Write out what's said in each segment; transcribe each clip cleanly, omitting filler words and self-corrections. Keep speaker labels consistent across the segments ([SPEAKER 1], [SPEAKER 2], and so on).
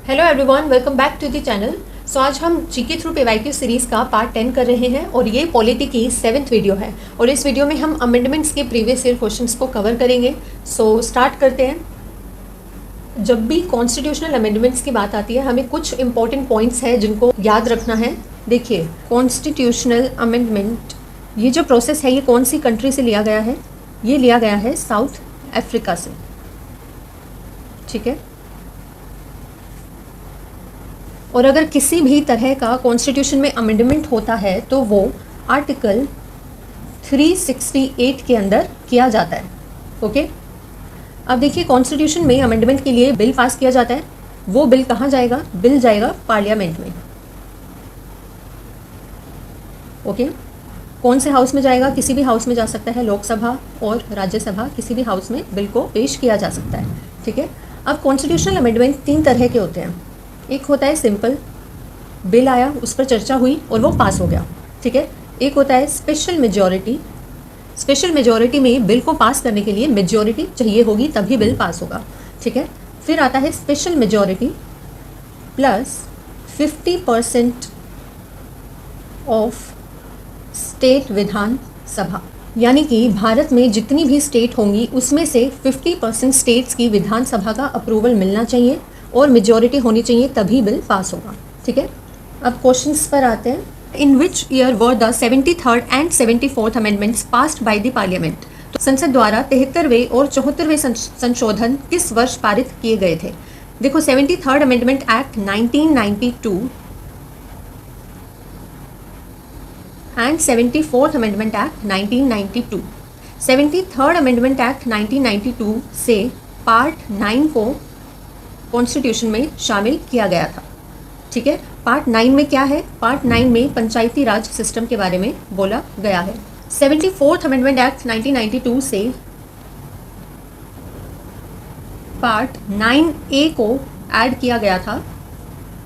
[SPEAKER 1] Hello everyone, welcome back to the channel. So आज हम GK through PYQ series का part 10 कर रहे हैं और ये पॉलिटी की 7th वीडियो है और इस वीडियो में हम अमेंडमेंट्स के प्रीवियस ईयर क्वेश्चंस को कवर करेंगे। सो स्टार्ट करते हैं। जब भी कॉन्स्टिट्यूशनल अमेंडमेंट्स की बात आती है हमें कुछ इंपॉर्टेंट पॉइंट्स हैं जिनको याद रखना है। देखिए, कॉन्स्टिट्यूशनल अमेंडमेंट ये जो प्रोसेस है ये कौन सी कंट्री से लिया गया है? ये लिया गया है साउथ अफ्रीका से। ठीक है, और अगर किसी भी तरह का कॉन्स्टिट्यूशन में अमेंडमेंट होता है तो वो आर्टिकल 368 के अंदर किया जाता है। ओके, अब देखिए, कॉन्स्टिट्यूशन में अमेंडमेंट के लिए बिल पास किया जाता है। वो बिल कहाँ जाएगा? बिल जाएगा पार्लियामेंट में। ओके, कौन से हाउस में जाएगा? किसी भी हाउस में जा सकता है, लोकसभा और राज्यसभा, किसी भी हाउस में बिल को पेश किया जा सकता है। ठीक है, अब कॉन्स्टिट्यूशनल अमेंडमेंट 3 तरह के होते हैं। एक होता है सिंपल, बिल आया, उस पर चर्चा हुई और वो पास हो गया। ठीक है, एक होता है स्पेशल मेजॉरिटी। स्पेशल मेजॉरिटी में बिल को पास करने के लिए मेजॉरिटी चाहिए होगी तभी बिल पास होगा। ठीक है, फिर आता है special majority plus 50% of state Vidhan Sabha, यानी कि भारत में जितनी भी स्टेट होंगी उसमें से 50% स्टेट्स की विधानसभा का अप्रूवल मिलना चाहिए और मेजॉरिटी होनी चाहिए तभी बिल पास होगा। ठीक है, अब क्वेश्चंस पर आते हैं। In which year were the 73rd and 74th amendments passed by the parliament? तो संसद द्वारा 73वें और 74वें संशोधन किस वर्ष पारित किए गए थे? देखो, 73rd amendment act 1992 and 74th amendment act 1992। 73rd amendment act 1992 से पार्ट 9 को कॉन्स्टिट्यूशन में शामिल किया गया था। ठीक है, पार्ट 9 में क्या है? पार्ट 9 में पंचायती राज सिस्टम के बारे में बोला गया है। 74th अमेंडमेंट एक्ट 1992 से पार्ट 9A को ऐड किया गया था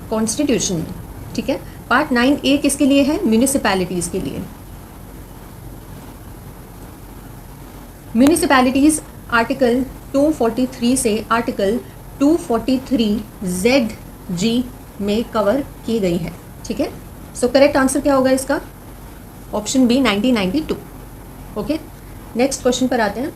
[SPEAKER 1] कॉन्स्टिट्यूशन में। ठीक है, पार्ट 9A किसके लिए है? म्यूनिसिपैलिटीज के लिए। म्यूनिसिपैलिटीज आर्टिकल 243 से आर्टिकल 243ZG में कवर की गई है। ठीक है, सो करेक्ट आंसर क्या होगा इसका? Option B 1992। Okay, next question पर आते हैं।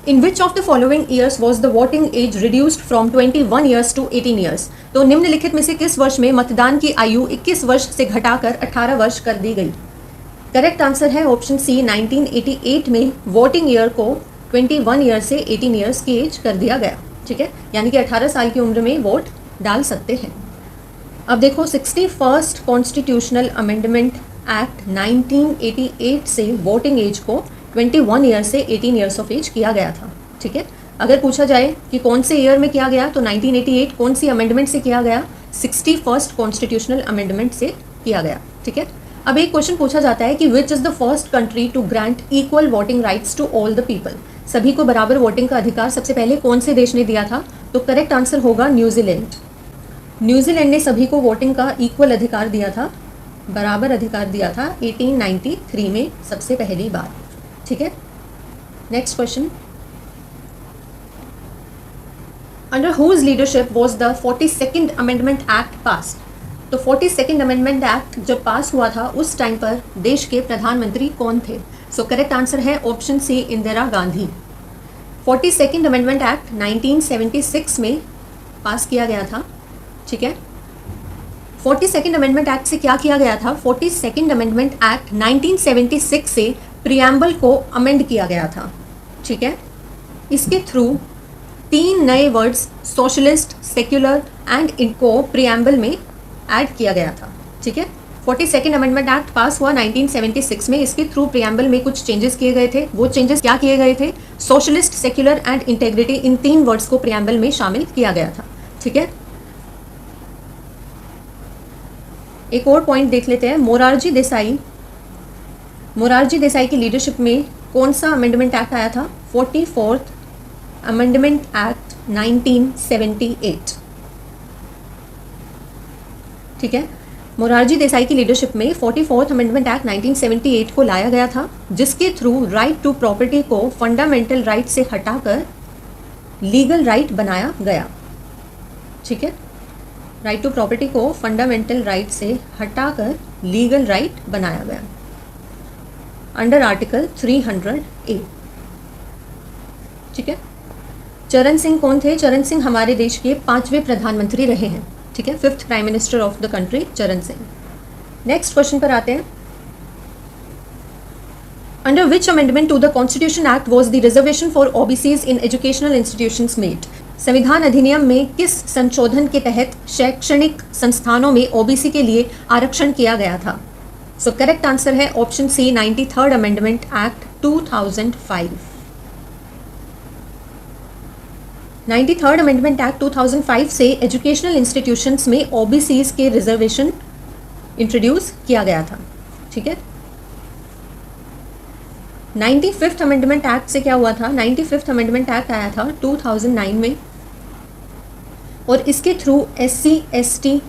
[SPEAKER 1] In which of the following years was the voting age reduced from 21 years to 18 years? तो निम्नलिखित में से किस वर्ष में मतदान की आयु 21 वर्ष से घटाकर 18 वर्ष कर दी गई? करेक्ट आंसर है ऑप्शन सी 1988 में वोटिंग ईयर को 21 ईयर से 18 ईयर्स की एज कर दिया गया। ठीक है, यानी कि 18 साल की उम्र में वोट डाल सकते हैं। अब देखो, 61st कॉन्स्टिट्यूशनल अमेंडमेंट एक्ट 1988 से वोटिंग एज को 21 ईयर से 18 ईयर्स ऑफ एज किया गया था। ठीक है, अगर पूछा जाए कि कौन से ईयर में किया गया तो 1988 कौन सी अमेंडमेंट से किया गया? 61st कॉन्स्टिट्यूशनल अमेंडमेंट से किया गया। ठीक है, अब एक क्वेश्चन पूछा जाता है कि which is the first country to grant equal voting rights to all the people? सभी को बराबर वोटिंग का अधिकार सबसे पहले कौन से देश ने दिया था? तो करेक्ट आंसर होगा न्यूजीलैंड। न्यूजीलैंड ने सभी को वोटिंग का इक्वल अधिकार दिया था, बराबर अधिकार दिया था 1893 में सबसे पहली बार। ठीक है, next question. Under whose leadership was the 42nd amendment act pass? तो 42nd अमेंडमेंट एक्ट जब पास हुआ था उस टाइम पर देश के प्रधानमंत्री कौन थे? सो करेक्ट आंसर है option C Indira Gandhi. 42nd amendment act 1976 में पास किया गया था। ठीक है, 42nd अमेंडमेंट एक्ट से क्या किया गया था? 42nd अमेंडमेंट एक्ट 1976 से प्रियम्बल को अमेंड किया गया था। ठीक है, इसके थ्रू 3 नए वर्ड्स सोशलिस्ट, सेक्युलर एंड इनको प्रियम्बल में ऐड किया गया था। ठीक है, 42nd अमेंडमेंट एक्ट पास हुआ 1976 में, इसके थ्रू प्रियम्बल में कुछ चेंजेस किए गए थे। वो चेंजेस क्या किए गए थे? Socialist, secular and integrity, in 3 words को प्रियम्बल में शामिल किया गया था। ठीक है, एक और पॉइंट देख लेते हैं। मोरारजी देसाई की लीडरशिप में कौन सा अमेंडमेंट एक्ट आया था? 44th amendment act 1978। ठीक है, मोरारजी देसाई की लीडरशिप में 44th अमेंडमेंट एक्ट 1978 को लाया गया था, जिसके थ्रू राइट टू प्रॉपर्टी को फंडामेंटल राइट से हटाकर लीगल राइट बनाया गया। ठीक है, राइट टू प्रॉपर्टी को फंडामेंटल राइट से हटाकर लीगल राइट बनाया गया अंडर आर्टिकल 300A। ठीक है, चरण सिंह कौन थे? चरण सिंह हमारे देश के 5वें प्रधानमंत्री रहे हैं। ठीक है, 5th prime minister of the country Charan Singh. Next question पर आते हैं। Under which amendment to the constitution act was the reservation for OBCs in educational institutions made? संविधान अधिनियम में किस संशोधन के तहत शैक्षणिक संस्थानों में ओबीसी के लिए आरक्षण किया गया था? सो करेक्ट आंसर है option C, 93rd amendment act 2005। 93rd amendment act 2005 से एजुकेशनल इंस्टीट्यूशंस में ओबीसीज के रिजर्वेशन इंट्रोड्यूस किया गया था। ठीक है, 95th अमेंडमेंट एक्ट से क्या हुआ था? 95th अमेंडमेंट एक्ट आया था 2009 में, और इसके थ्रू SC, ST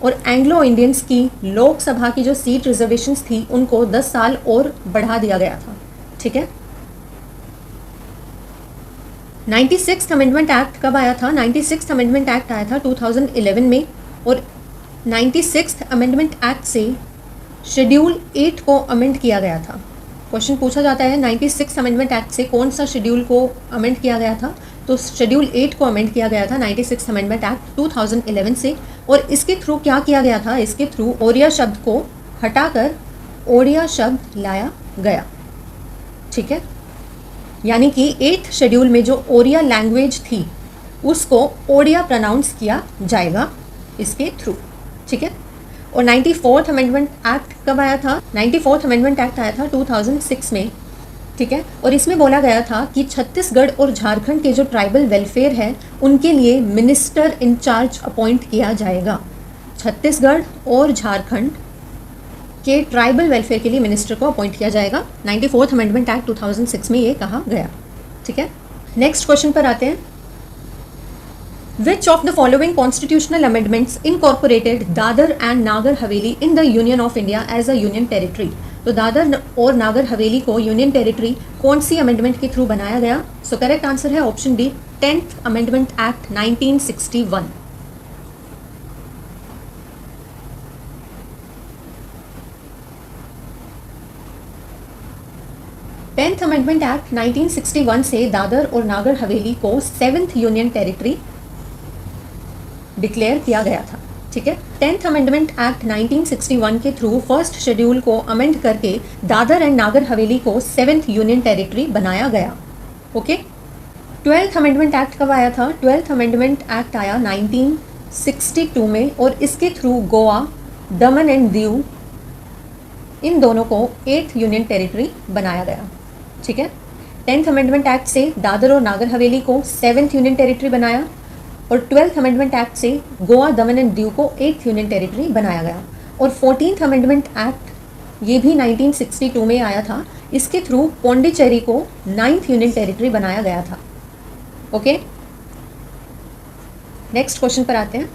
[SPEAKER 1] और एंग्लो इंडियंस की लोकसभा की जो सीट रिजर्वेशंस थी उनको 10 साल और बढ़ा दिया गया था। ठीक है, 96th अमेंडमेंट एक्ट कब आया था? 96th अमेंडमेंट एक्ट आया था 2011 में, और 96th अमेंडमेंट एक्ट से शेड्यूल 8 को अमेंड किया गया था। क्वेश्चन पूछा जाता है 96th अमेंडमेंट एक्ट से कौन सा शेड्यूल को अमेंड किया गया था? तो शेड्यूल 8 को अमेंड किया गया था 96th अमेंडमेंट एक्ट 2011 से, और इसके थ्रू क्या किया गया था? इसके थ्रू ओडिया शब्द को हटाकर ओडिया शब्द लाया गया। ठीक है, यानी कि 8th शेड्यूल में जो ओडिया लैंग्वेज थी उसको ओडिया प्रोनाउंस किया जाएगा इसके थ्रू। ठीक है, और 94th अमेंडमेंट एक्ट कब आया था? 94th अमेंडमेंट एक्ट आया था 2006 में। ठीक है, और इसमें बोला गया था कि छत्तीसगढ़ और झारखंड के जो ट्राइबल वेलफेयर है उनके लिए मिनिस्टर इंचार्ज अपॉइंट किया जाएगा। छत्तीसगढ़ और झारखंड के ट्राइबल वेलफेयर के लिए मिनिस्टर को अपॉइंट किया जाएगा। 94th अमेंडमेंट एक्ट 2006 में ये कहा गया। ठीक है, नेक्स्ट क्वेश्चन पर आते हैं। Which of the following constitutional amendments incorporated Dadar and Nagar Haveli in the Union of India as a union territory? तो दादर और नागर हवेली को यूनियन टेरिटरी कौन सी अमेंडमेंट के थ्रू बनाया गया? सो करेक्ट आंसर है option D, 10th amendment act 1961। Tenth amendment act 1961 से दादर और नागर हवेली को 7th यूनियन टेरिटरी डिक्लेयर किया गया था। ठीक है, 10th अमेंडमेंट एक्ट 1961 के थ्रू फर्स्ट शेड्यूल को अमेंड करके दादर एंड नागर हवेली को 7th यूनियन टेरिटरी बनाया गया। ओके, 12th अमेंडमेंट एक्ट कब आया था? 12th अमेंडमेंट एक्ट आया 1962 में, और इसके through Goa, Daman and Diu इन दोनों को 8th यूनियन टेरिटरी बनाया गया। ठीक है, 10th अमेंडमेंट एक्ट से दादर और नागर हवेली को 7th यूनियन टेरिटरी बनाया, और 12th अमेंडमेंट एक्ट से गोवा, दमन एंड दीव को 8th यूनियन टेरिटरी बनाया गया। और 14th अमेंडमेंट एक्ट ये भी 1962 में आया था, इसके थ्रू पौंडीचेरी को 9th यूनियन टेरिटरी बनाया गया था। ओके, नेक्स्ट क्वेश्चन पर आते हैं।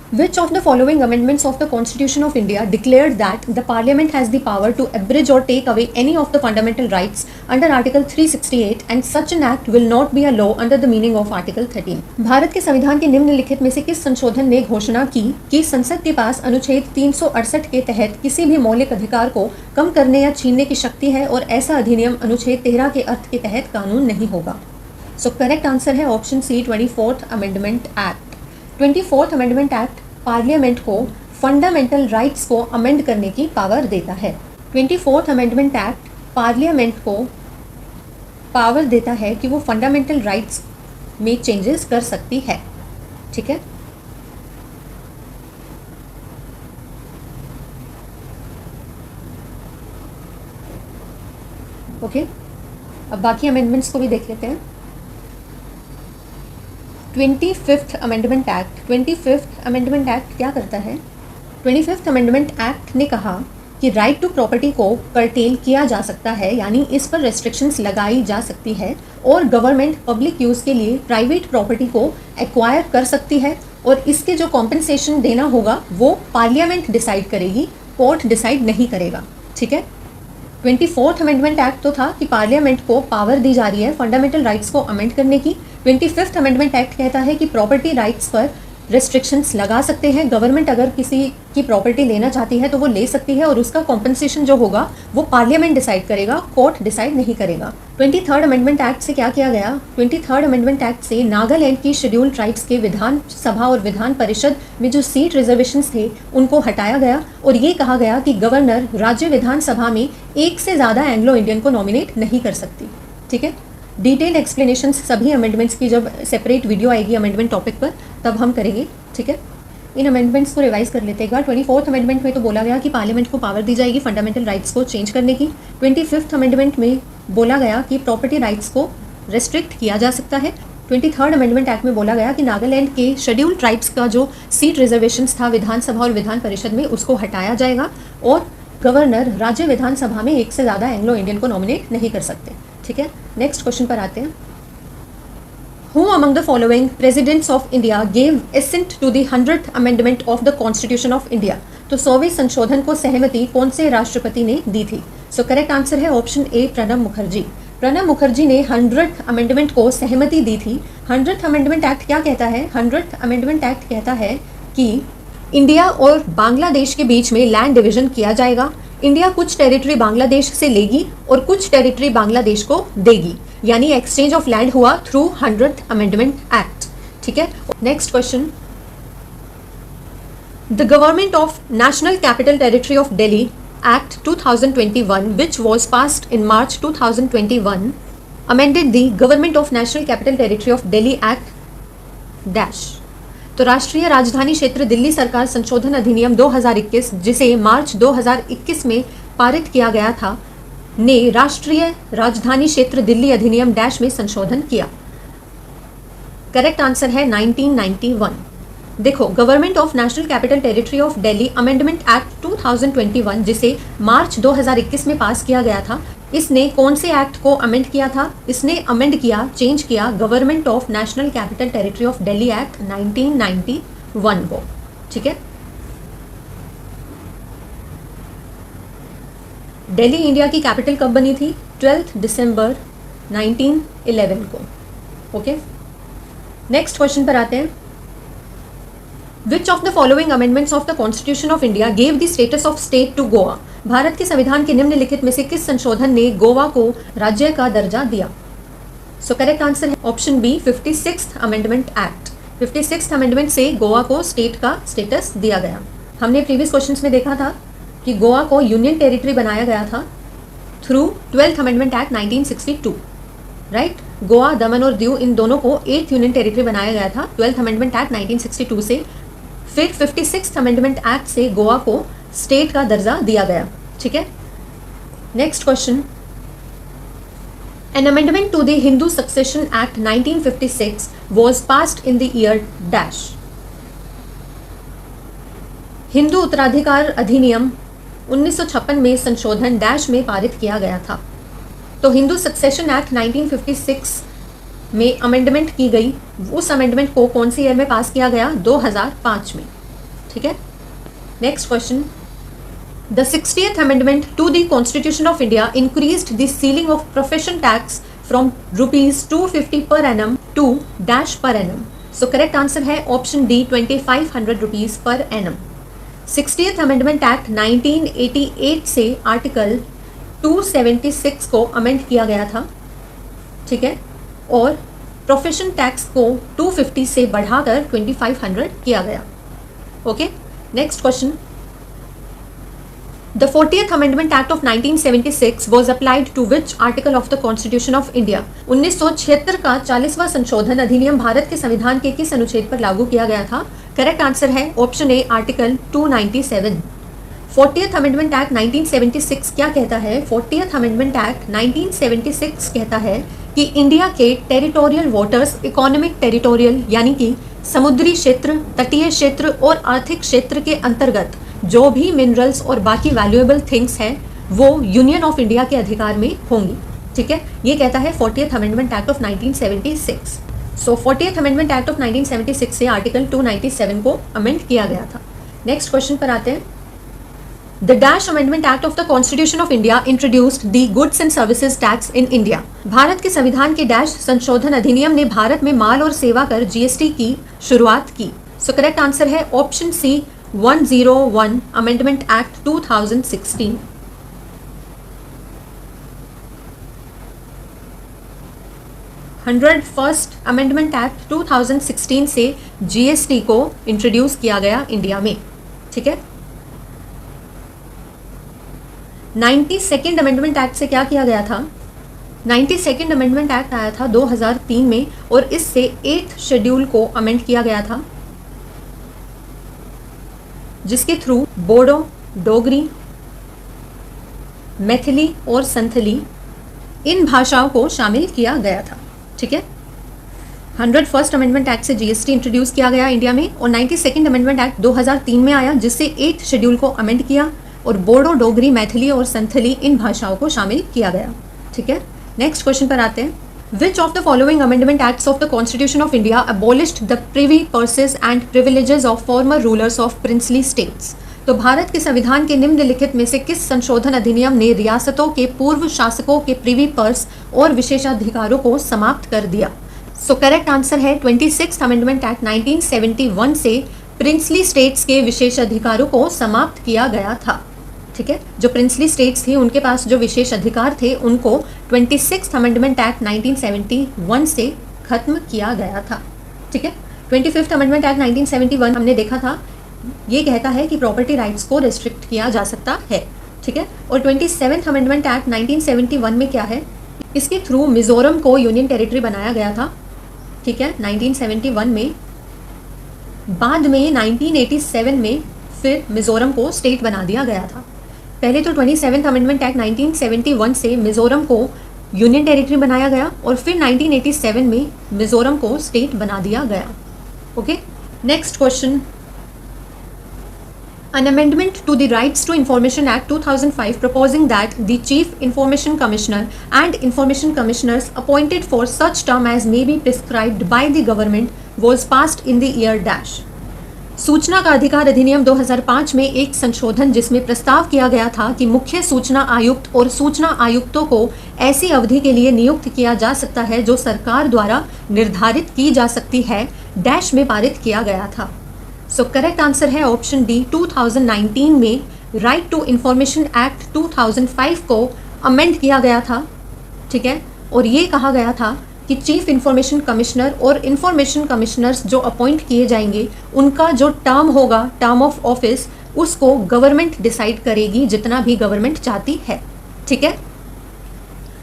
[SPEAKER 1] Which of the following amendments of the Constitution of India declared that the Parliament has the power to abridge or take away any of the fundamental rights under Article 368 and such an act will not be a law under the meaning of Article 13? Bharat के संविधान के निम्नलिखित में से किस संशोधन ने घोषणा की कि संसद के पास अनुच्छेद 368 के तहत किसी भी मौलिक अधिकार को कम करने या छीनने की शक्ति है, और ऐसा अधिनियम अनुच्छेद 13 के अर्थ के तहत कानून नहीं होगा? सो करेक्ट आंसर है option C, 24th amendment act. 24th amendment act parliament को फंडामेंटल राइट्स को अमेंड करने की पावर देता है। 24th अमेंडमेंट एक्ट पार्लियामेंट को पावर देता है कि वो फंडामेंटल राइट्स में चेंजेस कर सकती है। ठीक है, ओके, अब बाकी अमेंडमेंट्स को भी देख लेते हैं। 25th amendment act, 25th amendment act क्या करता है? 25th अमेंडमेंट एक्ट ने कहा कि राइट टू प्रॉपर्टी को कर्टेल किया जा सकता है, यानी इस पर रेस्ट्रिक्शंस लगाई जा सकती है, और गवर्नमेंट पब्लिक यूज़ के लिए प्राइवेट प्रॉपर्टी को एक्वायर कर सकती है, और इसके जो कॉम्पनसेशन देना होगा वो पार्लियामेंट डिसाइड करेगी, कोर्ट डिसाइड नहीं करेगा। ठीक है, 24th अमेंडमेंट एक्ट तो था कि पार्लियामेंट को पावर दी जा रही है फंडामेंटल राइट्स को अमेंड करने की। 25th अमेंडमेंट एक्ट कहता है कि प्रॉपर्टी राइट्स पर रेस्ट्रिक्शंस लगा सकते हैं। गवर्नमेंट अगर किसी की प्रॉपर्टी लेना चाहती है तो वो ले सकती है और उसका कॉम्पनसेशन जो होगा वो पार्लियामेंट डिसाइड करेगा, कोर्ट डिसाइड नहीं करेगा। 23rd अमेंडमेंट एक्ट से क्या किया गया? 23rd अमेंडमेंट एक्ट से नागालैंड की शेड्यूल्ड ट्राइब्स के विधान सभा और विधान परिषद में जो सीट रिजर्वेशंस थे उनको हटाया गया और ये कहा गया कि गवर्नर राज्य विधानसभा में एक से ज़्यादा एंग्लो इंडियन को नॉमिनेट नहीं कर सकती। ठीक है, डिटेल एक्सप्लेनेशन सभी अमेंडमेंट्स की जब सेपरेट वीडियो आएगी अमेंडमेंट टॉपिक पर तब हम करेंगे। ठीक है, इन अमेंडमेंट्स को रिवाइज कर लेते हैं। 24th अमेंडमेंट में तो बोला गया कि पार्लियामेंट को पावर दी जाएगी फंडामेंटल राइट्स को चेंज करने की। 25th अमेंडमेंट में बोला गया कि प्रॉपर्टी राइट्स को रेस्ट्रिक्ट किया जा सकता है। 23rd अमेंडमेंट एक्ट में बोला गया कि नागालैंड के शेड्यूल्ड ट्राइब्स का जो सीट रिजर्वेशंस था विधानसभा और विधान परिषद में उसको हटाया जाएगा और गवर्नर राज्य विधानसभा में एक से ज़्यादा एंग्लो इंडियन को नॉमिनेट नहीं कर सकते। ठीक है, नेक्स्ट क्वेश्चन पर आते हैं। Who among the following presidents of India gave assent to the 100th amendment of the Constitution of India? तो 100वें संशोधन को सहमति कौन से राष्ट्रपति ने दी थी? सो करेक्ट आंसर है ऑप्शन ए, प्रणब मुखर्जी। प्रणब मुखर्जी ने 100th अमेंडमेंट को सहमति दी थी। 100th अमेंडमेंट एक्ट क्या कहता है? 100th अमेंडमेंट एक्ट कहता है कि इंडिया और बांग्लादेश के बीच में लैंड डिवीजन किया जाएगा। इंडिया कुछ टेरिटरी बांग्लादेश से लेगी और कुछ टेरिटरी बांग्लादेश को देगी, यानी एक्सचेंज ऑफ लैंड हुआ थ्रू 100th अमेंडमेंट एक्ट। ठीक है, next question. The government of national capital territory of Delhi act 2021 which was passed in March 2021 amended the government of national capital territory of Delhi act dash। तो राष्ट्रीय राजधानी क्षेत्र दिल्ली सरकार संशोधन अधिनियम 2021 जिसे मार्च 2021 में पारित किया गया था ने राष्ट्रीय राजधानी क्षेत्र दिल्ली अधिनियम डैश में संशोधन किया। करेक्ट आंसर है 1991। देखो, government of national capital territory of Delhi amendment act 2021 जिसे मार्च 2021 में पास किया गया था, इसने कौन से एक्ट को अमेंड किया था? इसने अमेंड किया, चेंज किया government of national capital territory of Delhi act 1991 को। ठीक है, दिल्ली इंडिया की कैपिटल कब बनी थी? 12 दिसंबर 1911 को। ओके, नेक्स्ट क्वेश्चन पर आते हैं। Which of the following amendments of the Constitution of India gave the status of state to Goa? Bharat के संविधान के निम्नलिखित में से किस संशोधन ने गोवा को राज्य का दर्जा दिया? सो करेक्ट आंसर है option B, 56th amendment act. 56th amendment से गोवा को स्टेट का स्टेटस दिया गया। हमने प्रीवियस क्वेश्चंस में देखा था कि गोवा को यूनियन टेरिटरी बनाया गया था through 12th amendment act 1962, right. Goa, दमन और दीव इन दोनों को 8th यूनियन टेरिटरी बनाया गया था 12th अमेंडमेंट एक्ट 1962 से। फिर 56th अमेंडमेंट एक्ट से गोवा को स्टेट का दर्जा दिया गया। ठीक है, next question. An amendment to the Hindu succession act 1956 was passed in the year dash. Hindu उत्तराधिकार अधिनियम 1956 में संशोधन डैश में पारित किया गया था। तो हिंदू सक्सेशन एक्ट 1956 में अमेंडमेंट की गई, उस अमेंडमेंट को कौन से ईयर में पास किया गया? 2005 में। ठीक है, next question. The 60th amendment to the constitution of India increased the ceiling of profession tax from ₹250 per annum to dash per annum. So correct answer है option D, ₹2500 per annum. 60th amendment act 1988 से article 276 को amend किया गया था। ठीक है, और profession tax को 250 से बढ़ाकर 2500 किया गया। Okay, next question. The 40th amendment act of 1976 was applied to which article of the constitution of India. 1976 का 40वां संशोधन अधिनियम भारत के संविधान के किस अनुच्छेद पर लागू किया गया था? करेक्ट आंसर है option A, article 297। 40th amendment act 1976 क्या कहता है? 40th अमेंडमेंट एक्ट 1976 कहता है कि इंडिया के टेरिटोरियल वाटर्स, इकोनॉमिक टेरिटोरियल यानी कि समुद्री क्षेत्र, तटीय क्षेत्र और आर्थिक क्षेत्र के अंतर्गत जो भी मिनरल्स और बाकी वैल्यूएबल थिंग्स हैं वो यूनियन ऑफ इंडिया के अधिकार में होंगी। ठीक है, ये कहता है 40th amendment act of 1976। So 40th amendment act of 1976 से आर्टिकल 297 को अमेंड किया गया था। नेक्स्ट क्वेश्चन पर आते हैं। The dash amendment act of the constitution of India introduced the goods and services tax in India. Bharat के संविधान के डैश संशोधन अधिनियम ने भारत में माल और सेवा कर जीएसटी की शुरुआत की। सो करेक्ट आंसर है option C 101 amendment act 2016। First amendment act 2016 से जीएसटी को इंट्रोड्यूस किया गया इंडिया में। ठीक है, 92nd अमेंडमेंट एक्ट से क्या किया गया था? 92nd अमेंडमेंट एक्ट आया था 2003 में और इससे 8th शेड्यूल को अमेंड किया गया था, जिसके थ्रू बोडो, डोगरी, मैथिली और संथली इन भाषाओं को शामिल किया गया था। ठीक है, 101st अमेंडमेंट एक्ट से जीएसटी इंट्रोड्यूस किया गया इंडिया में और 92nd अमेंडमेंट एक्ट 2003 में आया, जिससे 8th शेड्यूल को अमेंड किया और बोडो, डोगरी, मैथिली और संथली इन भाषाओं को शामिल किया गया। ठीक है, नेक्स्ट क्वेश्चन पर आते हैं। Which of the following amendment acts of the constitution of India abolished the privy purses and privileges of former rulers of princely states? तो भारत के संविधान के निम्नलिखित में से किस संशोधन अधिनियम ने रियासतों के पूर्व शासकों के प्रिवी पर्स और विशेषाधिकारों को समाप्त कर दिया? सो करेक्ट आंसर है 26th अमेंडमेंट एक्ट 1971 से प्रिंसली स्टेट्स के विशेषाधिकारों को समाप्त किया गया था। ठीक है, जो प्रिंसली स्टेट्स थी उनके पास जो विशेष अधिकार थे उनको 26th अमेंडमेंट एक्ट 1971 से खत्म किया गया था। ठीक है, 25th अमेंडमेंट एक्ट 1971 हमने देखा था, ये कहता है कि प्रॉपर्टी राइट्स को रिस्ट्रिक्ट किया जा सकता है। ठीक है, और 27th अमेंडमेंट एक्ट 1971 में क्या है? इसके थ्रू मिजोरम को यूनियन टेरिटरी बनाया गया था। ठीक है, 1971 में। बाद में 1987 में फिर मिजोरम को स्टेट बना दिया गया था। पहले तो 27th अमेंडमेंट एक्ट 1971 से मिजोरम को यूनियन टेरिटरी बनाया गया और फिर 1987 में मिजोरम को स्टेट बना दिया गया। Okay, next question. An amendment to the Rights to Information Act 2005 proposing that the Chief Information Commissioner and Information Commissioners appointed for such term as may be prescribed by the government was passed in the year dash. सूचना का अधिकार अधिनियम 2005 में एक संशोधन जिसमें प्रस्ताव किया गया था कि मुख्य सूचना आयुक्त और सूचना आयुक्तों को ऐसी अवधि के लिए नियुक्त किया जा सकता है जो सरकार द्वारा निर्धारित की जा सकती है, डैश में पारित किया गया था। सो करेक्ट आंसर है ऑप्शन डी 2019 में राइट टू इंफॉर्मेशन एक्ट 2005 को अमेंड किया गया था। ठीक है, और ये कहा गया था कि चीफ इंफॉर्मेशन कमिश्नर और इंफॉर्मेशन कमिश्नर्स जो अपॉइंट किए जाएंगे उनका जो टर्म होगा, टर्म ऑफ ऑफिस, उसको गवर्नमेंट डिसाइड करेगी, जितना भी गवर्नमेंट चाहती है। ठीक है,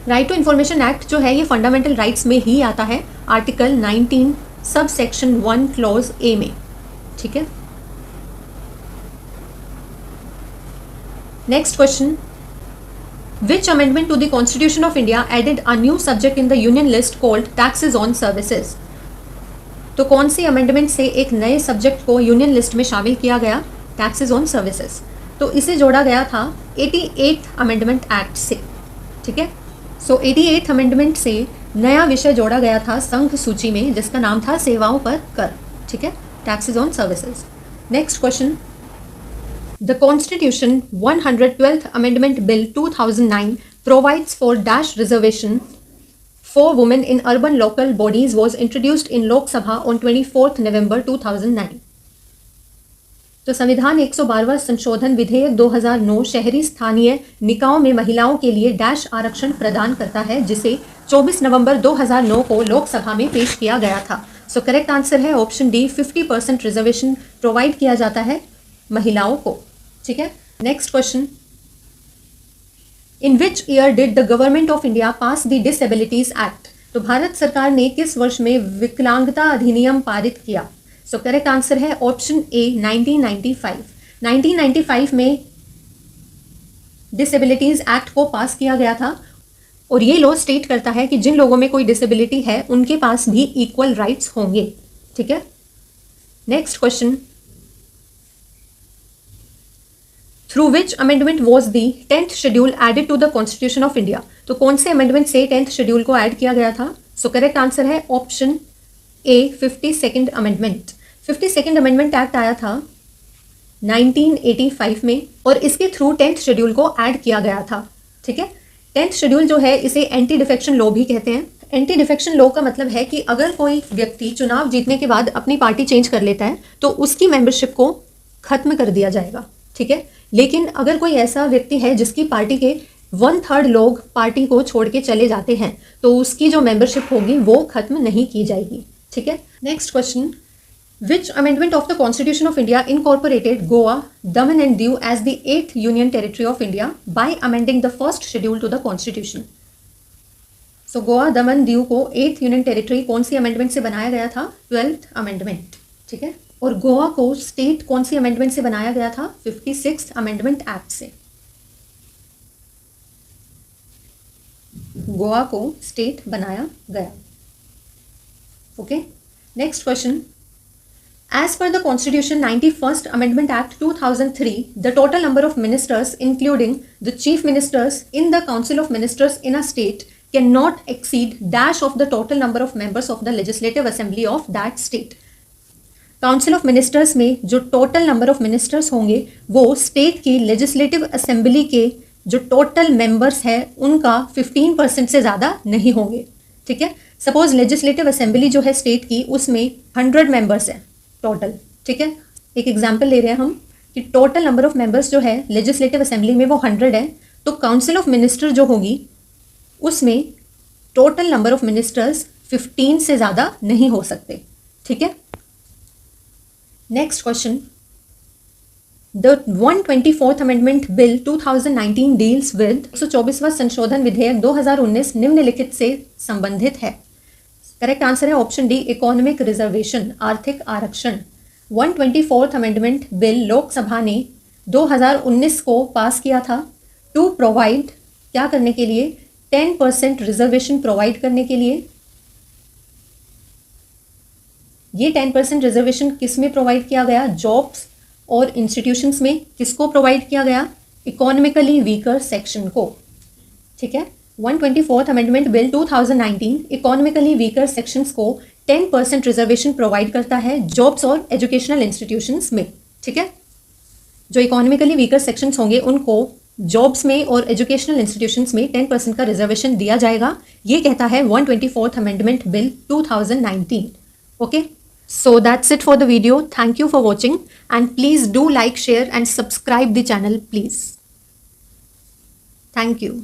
[SPEAKER 1] राइट टू इंफॉर्मेशन एक्ट जो है ये फंडामेंटल राइट्स में ही आता है, article 19 sub section 1 clause A में। ठीक है, next question. Which amendment to the Constitution of India added a new subject in the Union list called taxes on services? तो कौन सी अमेंडमेंट से एक नए सब्जेक्ट को यूनियन लिस्ट में शामिल किया गया? Taxes on services. तो इसे जोड़ा गया था 88th अमेंडमेंट एक्ट से। ठीक है, सो 88th अमेंडमेंट से नया विषय जोड़ा गया था संघ सूची में, जिसका नाम था सेवाओं पर कर। ठीक है, taxes on services. Next question. The Constitution 112th Amendment Bill 2009 provides for dash reservation for women in urban local bodies was introduced in Lok Sabha on 24th November 2009. तो संविधान 112वां संशोधन विधेयक 2009 शहरी स्थानीय निकायों में महिलाओं के लिए डैश आरक्षण प्रदान करता है, जिसे 24 नवंबर 2009 को लोकसभा में पेश किया गया था। सो करेक्ट आंसर है ऑप्शन डी 50% रिजर्वेशन प्रोवाइड किया जाता है महिलाओं को। ठीक है, next question. In which year did the government of India pass the disabilities act? तो भारत सरकार ने किस वर्ष में विकलांगता अधिनियम पारित किया? सो करेक्ट आंसर है ऑप्शन ए 1995। 1995 में डिसेबिलिटीज एक्ट को पास किया गया था और ये लॉ स्टेट करता है कि जिन लोगों में कोई डिसेबिलिटी है उनके पास भी इक्वल राइट्स होंगे। ठीक है, next question. Through which amendment was the 10th schedule added to the constitution of India? तो कौन से अमेंडमेंट से 10th शेड्यूल को ऐड किया गया था? सो करेक्ट आंसर है option A 52nd amendment. 52nd amendment act आया था 1985 में, और इसके थ्रू 10th शेड्यूल को ऐड किया गया था। ठीक है, 10th शेड्यूल जो है इसे एंटी डिफेक्शन लॉ भी कहते हैं। एंटी डिफेक्शन लॉ का मतलब है कि अगर कोई व्यक्ति चुनाव जीतने के बाद अपनी पार्टी चेंज कर लेता है तो उसकी मेंबरशिप को खत्म कर दिया जाएगा। ठीक है, लेकिन अगर कोई ऐसा व्यक्ति है जिसकी पार्टी के 1/3 लोग पार्टी को छोड़ के चले जाते हैं तो उसकी जो मेंबरशिप होगी वो खत्म नहीं की जाएगी। ठीक है, next question, Which amendment of the Constitution of India incorporated Goa, Daman and Diu as the 8th Union Territory of India by amending the first schedule to the Constitution? So Goa, दमन, दीव को 8th Union Territory कौन सी amendment से बनाया गया था? 12th amendment. ठीक है, और गोवा को स्टेट कौन सी अमेंडमेंट से बनाया गया था? 56th अमेंडमेंट एक्ट से। गोवा को स्टेट बनाया गया। Okay, next question, As per the Constitution 91st Amendment Act 2003, the total number of ministers, including the chief ministers in the Council of Ministers in a state, cannot exceed dash of the total number of members of the Legislative Assembly of that state. Council of ministers में जो total number of ministers होंगे वो state की legislative assembly के जो total members हैं उनका 15% से ज़्यादा नहीं होंगे। ठीक है, सपोज लेजिस्लेटिव असेंबली जो है स्टेट की उसमें 100 मेंबर्स हैं टोटल। ठीक है, एक एग्जांपल ले रहे हैं हम कि टोटल नंबर ऑफ मेंबर्स जो है लेजिस्लेटिव असेंबली में वो 100 है, तो काउंसिल ऑफ मिनिस्टर जो होगी उसमें टोटल नंबर ऑफ मिनिस्टर्स 15 से ज़्यादा नहीं हो सकते। ठीक है, next question, the 124th amendment bill 2019 deals with 124वां संशोधन विधेयक 2019 निम्नलिखित से संबंधित है। करेक्ट आंसर है ऑप्शन डी, इकोनॉमिक रिजर्वेशन, आर्थिक आरक्षण। 124th अमेंडमेंट बिल लोकसभा ने 2019 को पास किया था टू प्रोवाइड, क्या करने के लिए? 10% रिजर्वेशन प्रोवाइड करने के लिए। ये 10% रिजर्वेशन किस में प्रोवाइड किया गया? जॉब्स और इंस्टीट्यूशंस में। किसको प्रोवाइड किया गया? इकोनॉमिकली वीकर सेक्शन को। ठीक है, 124th amendment bill 2019 economically weaker sections को 10% रिजर्वेशन प्रोवाइड करता है जॉब्स और एजुकेशनल इंस्टीट्यूशंस में। ठीक है, जो इकोनॉमिकली वीकर सेक्शंस होंगे उनको जॉब्स में और एजुकेशनल इंस्टीट्यूशंस में 10% का रिजर्वेशन दिया जाएगा। ये कहता है 124th amendment bill 2019। Okay, so that's it for the video. Thank you for watching and please do like, share and subscribe the channel please. Thank you.